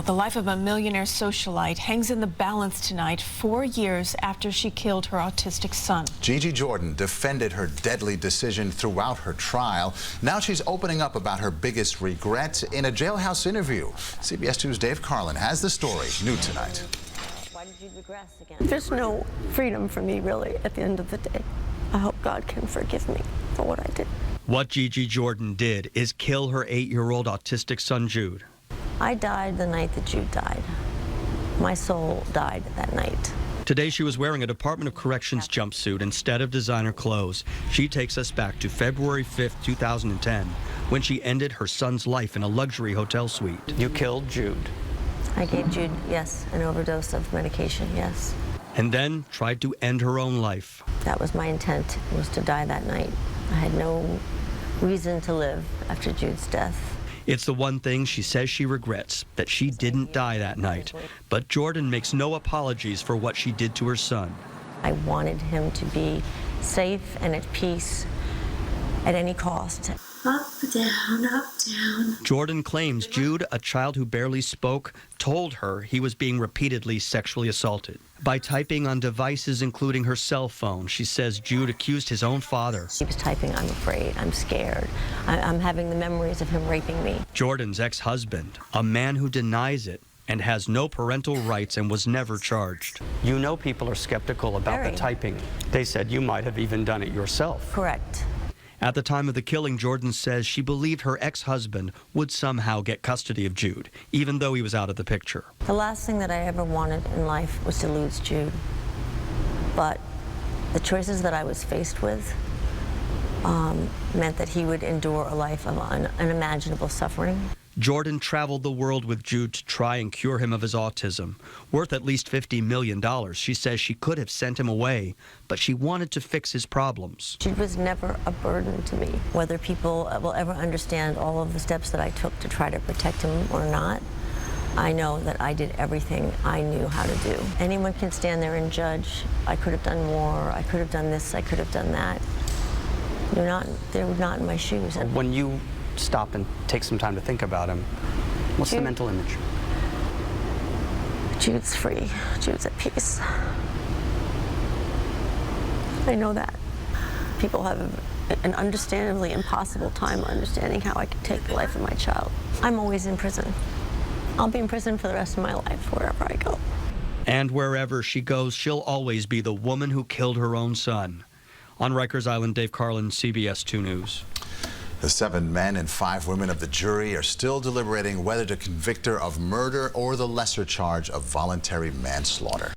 The life of a millionaire socialite hangs in the balance tonight, 4 years after she killed her autistic son. Gigi Jordan defended her deadly decision throughout her trial. Now she's opening up about her biggest regret in a jailhouse interview. CBS 2's Dave Carlin has the story, new tonight. Why did you regress again? There's no freedom for me, really, at the end of the day. I hope God can forgive me for what I did. What Gigi Jordan did is kill her 8-year-old autistic son, Jude. I died the night that Jude died. My soul died that night. Today she was wearing a Department of Corrections jumpsuit instead of designer clothes. She takes us back to February 5th, 2010, when she ended her son's life in a luxury hotel suite. You killed Jude. I gave Jude, yes, an overdose of medication, yes. And then tried to end her own life. That was my intent, was to die that night. I had no reason to live after Jude's death. It's the one thing she says she regrets, that she didn't die that night. But Jordan makes no apologies for what she did to her son. I wanted him to be safe and at peace at any cost. Up, down, up, down. Jordan claims Jude, a child who barely spoke, told her he was being repeatedly sexually assaulted. By typing on devices including her cell phone, she says Jude accused his own father. He was typing, "I'm afraid, I'm scared. I'm having the memories of him raping me." Jordan's ex-husband, a man who denies it and has no parental rights and was never charged. You know people are skeptical about Very. the typing. They said you might have even done it yourself. Correct. At the time of the killing, Jordan says she believed her ex-husband would somehow get custody of Jude, even though he was out of the picture. The last thing that I ever wanted in life was to lose Jude. But the choices that I was faced with meant that he would endure a life of unimaginable suffering. Jordan traveled the world with Jude to try and cure him of his autism. Worth at least $50 million, she says she could have sent him away, but she wanted to fix his problems. Jude was never a burden to me. Whether people will ever understand all of the steps that I took to try to protect him or not, I know that I did everything I knew how to do. Anyone can stand there and judge. I could have done more, I could have done this, I could have done that. They're not in my shoes. When you stop and take some time to think about him, what's the mental image? Jude's free. Jude's at peace. I know that. People have an understandably impossible time understanding how I can take the life of my child. I'm always in prison. I'll be in prison for the rest of my life, wherever I go. And wherever she goes, she'll always be the woman who killed her own son. On Rikers Island, Dave Carlin, CBS 2 News. The 7 men and 5 women of the jury are still deliberating whether to convict her of murder or the lesser charge of voluntary manslaughter.